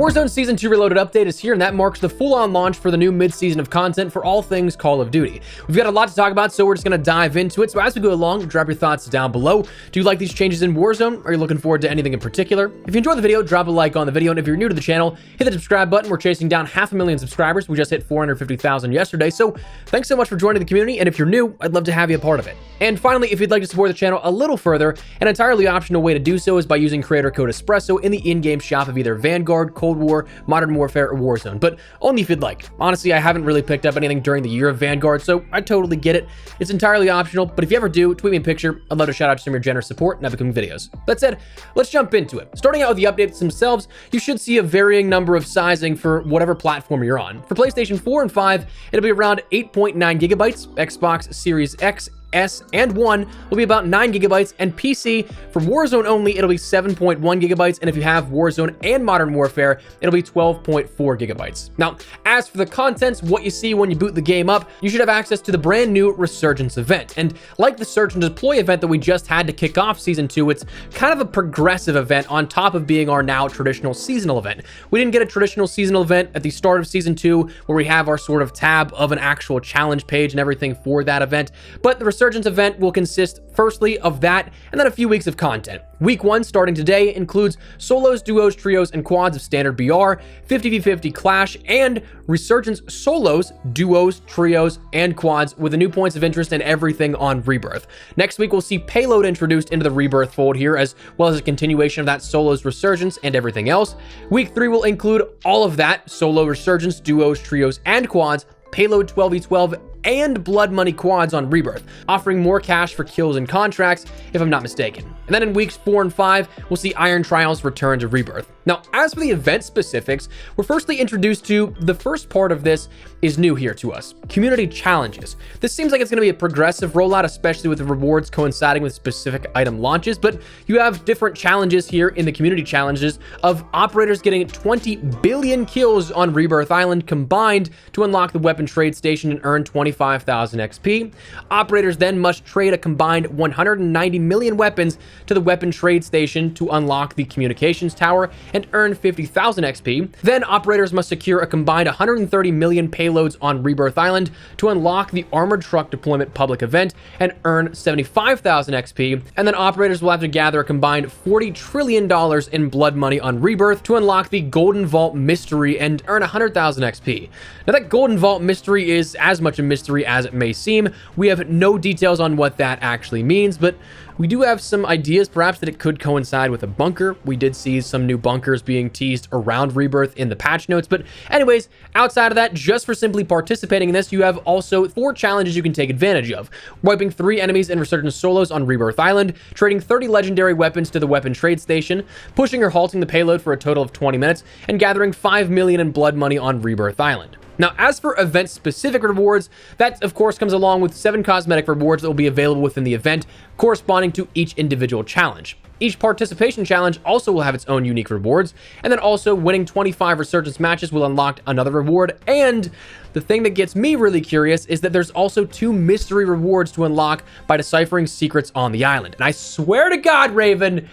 Warzone Season 2 Reloaded update is here, and that marks the full-on launch for the new mid-season of content for all things Call of Duty. We've got a lot to talk about, so we're just going to dive into it. So as we go along, drop your thoughts down below. Do you like these changes in Warzone? Are you looking forward to anything in particular? If you enjoyed the video, drop a like on the video, and if you're new to the channel, hit the subscribe button. We're chasing down 500,000 subscribers. We just hit 450,000 yesterday, so thanks so much for joining the community, and if you're new, I'd love to have you a part of it. And finally, if you'd like to support the channel a little further, an entirely optional way to do so is by using creator code ESPRESSO in the in-game shop of either Vanguard, Cold War, Modern Warfare, or Warzone, but only if you'd like. Honestly, I haven't really picked up anything during the year of Vanguard, so I totally get it. It's entirely optional, but if you ever do, tweet me a picture. I'd love to shout out some of your generous support in upcoming videos. That said, let's jump into it. Starting out with the updates themselves, you should see a varying number of sizing for whatever platform you're on. For PlayStation 4 and 5, it'll be around 8.9 gigabytes, Xbox Series X, S, and 1 will be about 9 gigabytes, and PC, for Warzone only, it'll be 7.1 gigabytes, and if you have Warzone and Modern Warfare, it'll be 12.4 gigabytes. Now, as for the contents, what you see when you boot the game up, you should have access to the brand new Resurgence event, and like the Search and Deploy event that we just had to kick off Season 2, it's kind of a progressive event on top of being our now traditional seasonal event. We didn't get a traditional seasonal event at the start of Season 2, where we have our sort of tab of an actual challenge page and everything for that event, but the Resurgence event will consist firstly of that and then a few weeks of content. Week 1 starting today includes solos, duos, trios, and quads of standard BR, 50v50 clash, and Resurgence solos, duos, trios, and quads with the new points of interest and everything on Rebirth. Next week we'll see payload introduced into the Rebirth fold here, as well as a continuation of that solos, Resurgence, and everything else. Week 3 will include all of that, solo, Resurgence, duos, trios, and quads, payload 12v12, and blood money quads on Rebirth, offering more cash for kills and contracts, if I'm not mistaken. And then in weeks 4 and 5, we'll see Iron Trials return to Rebirth. Now, as for the event specifics, we're firstly introduced to the first part of this is new here to us, community challenges. This seems like it's going to be a progressive rollout, especially with the rewards coinciding with specific item launches, but you have different challenges here in the community challenges of operators getting 20 billion kills on Rebirth Island combined to unlock the weapon trade station and earn 25,000 XP. Operators then must trade a combined 190 million weapons to the weapon trade station to unlock the communications tower and earn 50,000 XP. Then operators must secure a combined 130 million payloads on Rebirth Island to unlock the armored truck deployment public event and earn 75,000 XP. And then operators will have to gather a combined $40 trillion in blood money on Rebirth to unlock the Golden Vault mystery and earn 100,000 XP. Now that Golden Vault mystery is as much a mystery as it may seem. We have no details on what that actually means, but we do have some ideas perhaps that it could coincide with a bunker. We did see some new bunkers being teased around Rebirth in the patch notes, but anyways, outside of that, just for simply participating in this, you have also 4 challenges you can take advantage of. Wiping 3 enemies in Resurgence solos on Rebirth Island, trading 30 legendary weapons to the weapon trade station, pushing or halting the payload for a total of 20 minutes, and gathering 5 million in blood money on Rebirth Island. Now, as for event-specific rewards, that, of course, comes along with 7 cosmetic rewards that will be available within the event, corresponding to each individual challenge. Each participation challenge also will have its own unique rewards, and then also winning 25 Resurgence matches will unlock another reward, and the thing that gets me really curious is that there's also 2 mystery rewards to unlock by deciphering secrets on the island. And I swear to God, Raven,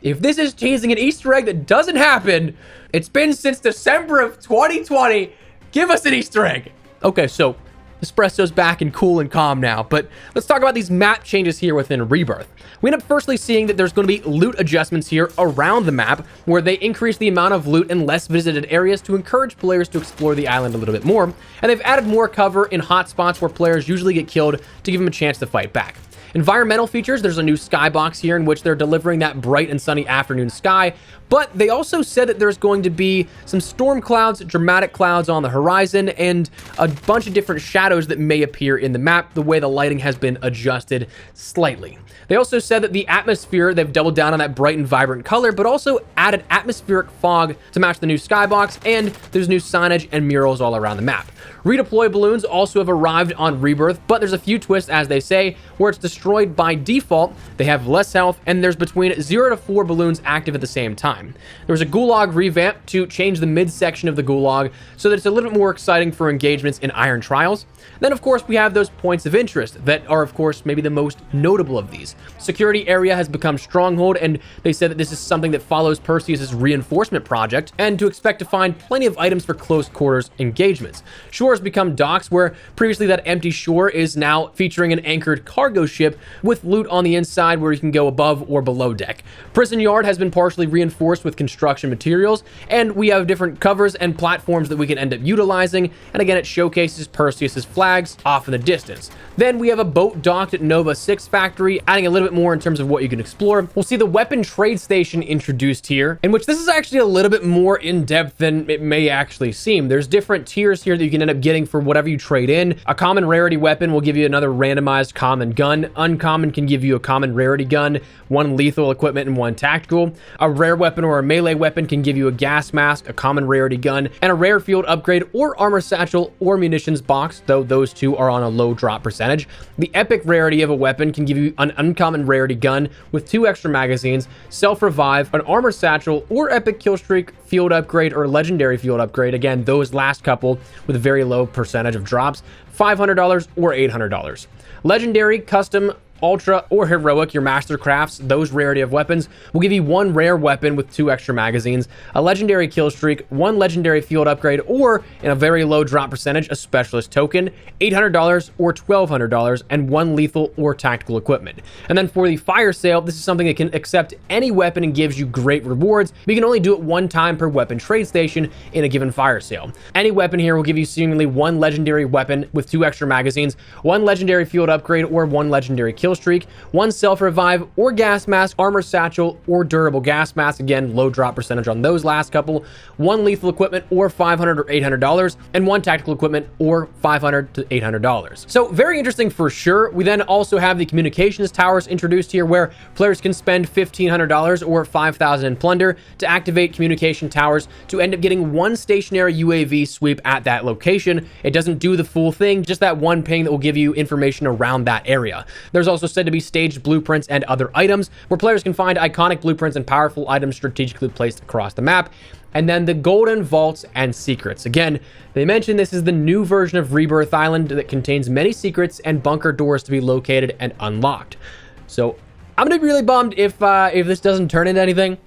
if this is teasing an Easter egg that doesn't happen, it's been since December of 2020, give us an Easter egg. Okay, so Espresso's back and cool and calm now, but let's talk about these map changes here within Rebirth. We end up firstly seeing that there's going to be loot adjustments here around the map, where they increase the amount of loot in less visited areas to encourage players to explore the island a little bit more, and they've added more cover in hot spots where players usually get killed to give them a chance to fight back. Environmental features, there's a new skybox here in which they're delivering that bright and sunny afternoon sky, but they also said that there's going to be some storm clouds, dramatic clouds on the horizon, and a bunch of different shadows that may appear in the map, the way the lighting has been adjusted slightly. They also said that the atmosphere, they've doubled down on that bright and vibrant color, but also added atmospheric fog to match the new skybox, and there's new signage and murals all around the map. Redeploy balloons also have arrived on Rebirth, but there's a few twists, as they say, where it's destroyed by default, they have less health, and there's between 0 to 4 balloons active at the same time. time. There was a Gulag revamp to change the midsection of the Gulag so that it's a little bit more exciting for engagements in Iron Trials. Then, of course, we have those points of interest that are, of course, maybe the most notable of these. Security area has become Stronghold, and they said that this is something that follows Perseus's reinforcement project, and to expect to find plenty of items for close quarters engagements. Shore has become docks, where previously that empty shore is now featuring an anchored cargo ship with loot on the inside where you can go above or below deck. Prison Yard has been partially reinforced with construction materials, and we have different covers and platforms that we can end up utilizing, and again, it showcases Perseus's flags off in the distance. Then we have a boat docked at Nova 6 factory, adding a little bit more in terms of what you can explore. We'll see the weapon trade station introduced here, in which this is actually a little bit more in-depth than it may actually seem. There's different tiers here that you can end up getting for whatever you trade in. A common rarity weapon will give you another randomized common gun. Uncommon can give you a common rarity gun, one lethal equipment, and one tactical. A rare weapon or a melee weapon can give you a gas mask, a common rarity gun, and a rare field upgrade or armor satchel or munitions box, though those two are on a low drop percentage. The epic rarity of a weapon can give you an uncommon rarity gun with 2 extra magazines, self-revive, an armor satchel, or epic killstreak, field upgrade, or legendary field upgrade. Again, those last couple with a very low percentage of drops, $500 or $800. Legendary, custom, ultra, or heroic, your master crafts, those rarity of weapons, will give you 1 rare weapon with 2 extra magazines, a legendary kill streak, 1 legendary field upgrade, or in a very low drop percentage, a specialist token, $800 or $1,200, and 1 lethal or tactical equipment. And then for the fire sale, this is something that can accept any weapon and gives you great rewards, but you can only do it 1 time per weapon trade station in a given fire sale. Any weapon here will give you seemingly 1 legendary weapon with 2 extra magazines, 1 legendary field upgrade, or 1 legendary kill streak, 1 self-revive or gas mask, armor satchel, or durable gas mask, again, low drop percentage on those last couple, 1 lethal equipment or $500 or $800, and 1 tactical equipment or $500 to $800. So very interesting for sure. We then also have the communications towers introduced here, where players can spend $1,500 or $5,000 in plunder to activate communication towers to end up getting 1 stationary UAV sweep at that location. It doesn't do the full thing, just that 1 ping that will give you information around that area. There's also said to be staged blueprints and other items where players can find iconic blueprints and powerful items strategically placed across the map. And then the golden vaults and secrets. Again, they mentioned this is the new version of Rebirth Island that contains many secrets and bunker doors to be located and unlocked. So I'm gonna be really bummed if this doesn't turn into anything.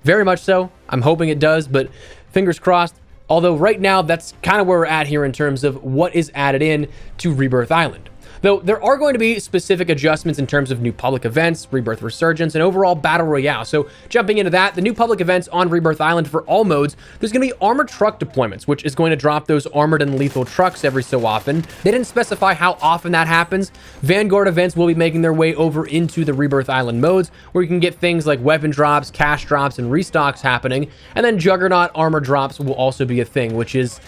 Very much so. I'm hoping it does, but fingers crossed. Although right now, that's kind of where we're at here in terms of what is added in to Rebirth Island. Though there are going to be specific adjustments in terms of new public events, Rebirth Resurgence, and overall Battle Royale. So jumping into that, the new public events on Rebirth Island for all modes, there's going to be armored truck deployments, which is going to drop those armored and lethal trucks every so often. They didn't specify how often that happens. Vanguard events will be making their way over into the Rebirth Island modes, where you can get things like weapon drops, cash drops, and restocks happening. And then Juggernaut armor drops will also be a thing, which is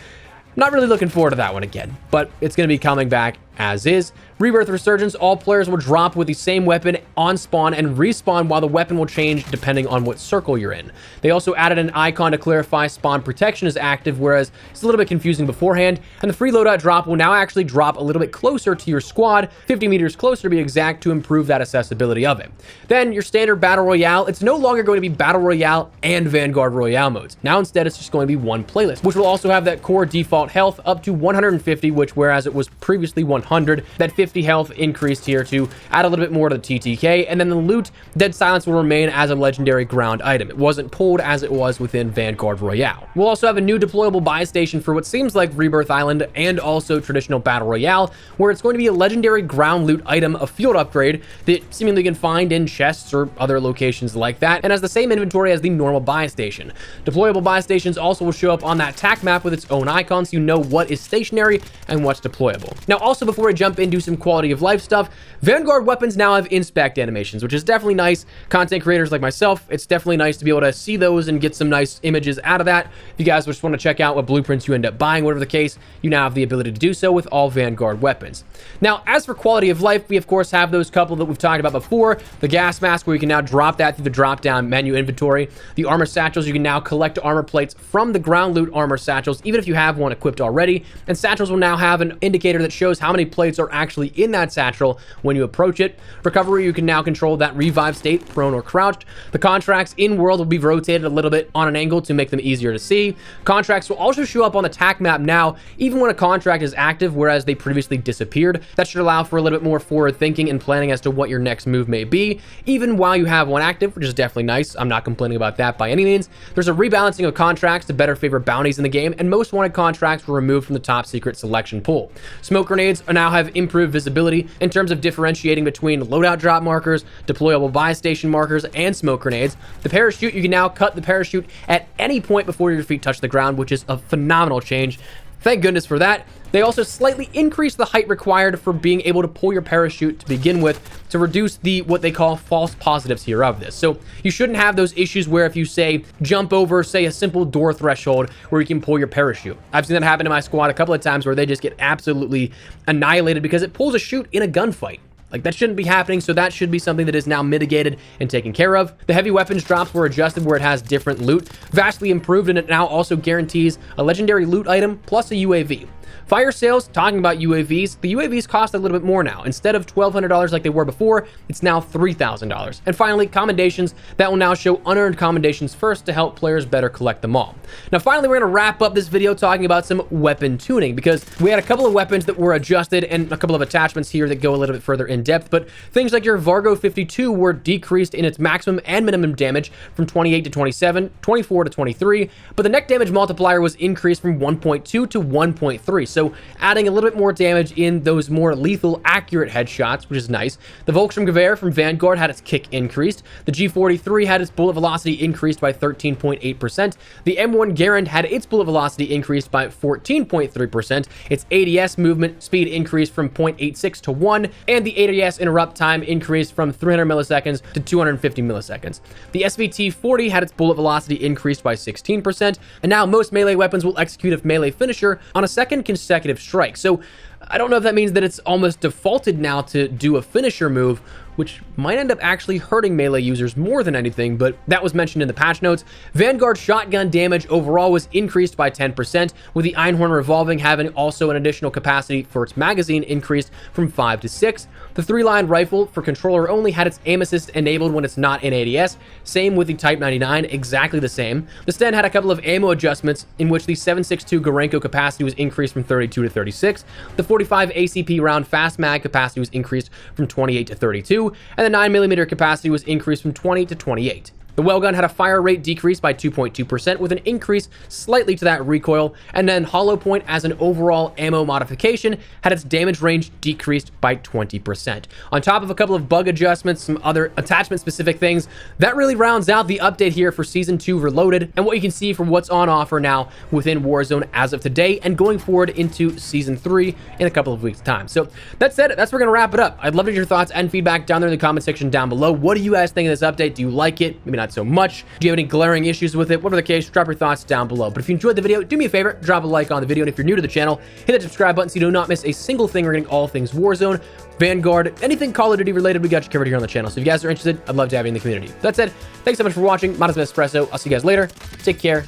not really looking forward to that one again, but it's going to be coming back as is. Rebirth Resurgence, all players will drop with the same weapon on spawn and respawn, while the weapon will change depending on what circle you're in. They also added an icon to clarify spawn protection is active, whereas it's a little bit confusing beforehand, and the free loadout drop will now actually drop a little bit closer to your squad, 50 meters closer to be exact, to improve that accessibility of it. Then your standard Battle Royale, it's no longer going to be Battle Royale and Vanguard Royale modes. Now instead it's just going to be one playlist, which will also have that core default health up to 150, which whereas it was previously 100, that 50 health increased here to add a little bit more to the TTK, and then the loot, Dead Silence, will remain as a legendary ground item. It wasn't pulled as it was within Vanguard Royale. We'll also have a new deployable buy station for what seems like Rebirth Island and also traditional Battle Royale, where it's going to be a legendary ground loot item, a field upgrade that seemingly you can find in chests or other locations like that, and has the same inventory as the normal buy station. Deployable buy stations also will show up on that TAC map with its own icon, so you know what is stationary and what's deployable. Now also, before I jump into some quality of life stuff, Vanguard weapons now have inspect animations, which is definitely nice. Content creators like myself, it's definitely nice to be able to see those and get some nice images out of that. If you guys just want to check out what blueprints you end up buying, whatever the case, you now have the ability to do so with all Vanguard weapons. Now, as for quality of life, we of course have those couple that we've talked about before. The gas mask, where you can now drop that through the drop down menu inventory. The armor satchels, you can now collect armor plates from the ground loot armor satchels, even if you have one equipped already. And satchels will now have an indicator that shows how many plates are actually in that satchel when you approach it. Recovery, you can now control that revive state, prone or crouched. The contracts in world will be rotated a little bit on an angle to make them easier to see. Contracts will also show up on the tac map now, even when a contract is active, whereas they previously disappeared. That should allow for a little bit more forward thinking and planning as to what your next move may be, even while you have one active, which is definitely nice. I'm not complaining about that by any means. There's a rebalancing of contracts to better favor bounties in the game, and most wanted contracts were removed from the top secret selection pool. Smoke grenades now have improved visibility in terms of differentiating between loadout drop markers, deployable buy station markers, and smoke grenades. The parachute, you can now cut the parachute at any point before your feet touch the ground, which is a phenomenal change. Thank goodness for that. They also slightly increased the height required for being able to pull your parachute to begin with to reduce the what they call false positives here of this. So you shouldn't have those issues where if you say jump over, say, a simple door threshold where you can pull your parachute. I've seen that happen in my squad a couple of times where they just get absolutely annihilated because it pulls a chute in a gunfight. Like, that shouldn't be happening, so that should be something that is now mitigated and taken care of. The heavy weapons drops were adjusted where it has different loot, vastly improved, and it now also guarantees a legendary loot item plus a UAV. Fire sales, talking about UAVs, the UAVs cost a little bit more now. Instead of $1,200 like they were before, it's now $3,000. And finally, commendations, that will now show unearned commendations first to help players better collect them all. Now, finally, we're going to wrap up this video talking about some weapon tuning, because we had a couple of weapons that were adjusted and a couple of attachments here that go a little bit further in depth, but things like your Vargo 52 were decreased in its maximum and minimum damage from 28 to 27, 24 to 23, but the neck damage multiplier was increased from 1.2 to 1.3. So adding a little bit more damage in those more lethal, accurate headshots, which is nice. The Volkssturmgewehr from Vanguard had its kick increased. The G43 had its bullet velocity increased by 13.8%. The M1 Garand had its bullet velocity increased by 14.3%. Its ADS movement speed increased from 0.86 to 1, and the ADS interrupt time increased from 300 milliseconds to 250 milliseconds. The SVT-40 had its bullet velocity increased by 16%, and now most melee weapons will execute a melee finisher on a second consecutive strike. So I don't know if that means that it's almost defaulted now to do a finisher move, which might end up actually hurting melee users more than anything, but that was mentioned in the patch notes. Vanguard shotgun damage overall was increased by 10%, with the Einhorn revolving having also an additional capacity for its magazine increased from 5 to 6. The 3-line rifle for controller only had its aim assist enabled when it's not in ADS. Same with the Type 99, exactly the same. The Sten had a couple of ammo adjustments in which the 7.62 Gorenko capacity was increased from 32 to 36. The 45 ACP round fast mag capacity was increased from 28 to 32. And the 9mm capacity was increased from 20 to 28. The Wellgun had a fire rate decreased by 2.2% with an increase slightly to that recoil, and then Hollow Point as an overall ammo modification had its damage range decreased by 20%. On top of a couple of bug adjustments, some other attachment specific things, that really rounds out the update here for Season 2 Reloaded and what you can see from what's on offer now within Warzone as of today and going forward into Season 3 in a couple of weeks' time. So that said, that's where we're going to wrap it up. I'd love to hear your thoughts and feedback down there in the comment section down below. What do you guys think of this update? Do you like it? Maybe not so much. Do you have any glaring issues with it? Whatever the case, drop your thoughts down below. But if you enjoyed the video, do me a favor, drop a like on the video. And if you're new to the channel, hit that subscribe button so you do not miss a single thing regarding all things Warzone, Vanguard, anything Call of Duty related. We got you covered here on the channel. So if you guys are interested, I'd love to have you in the community. That said, thanks so much for watching. My name is Espresso. I'll see you guys later. Take care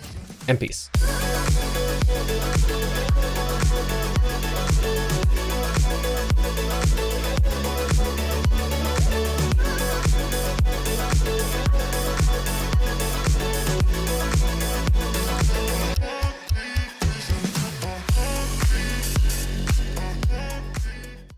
and peace.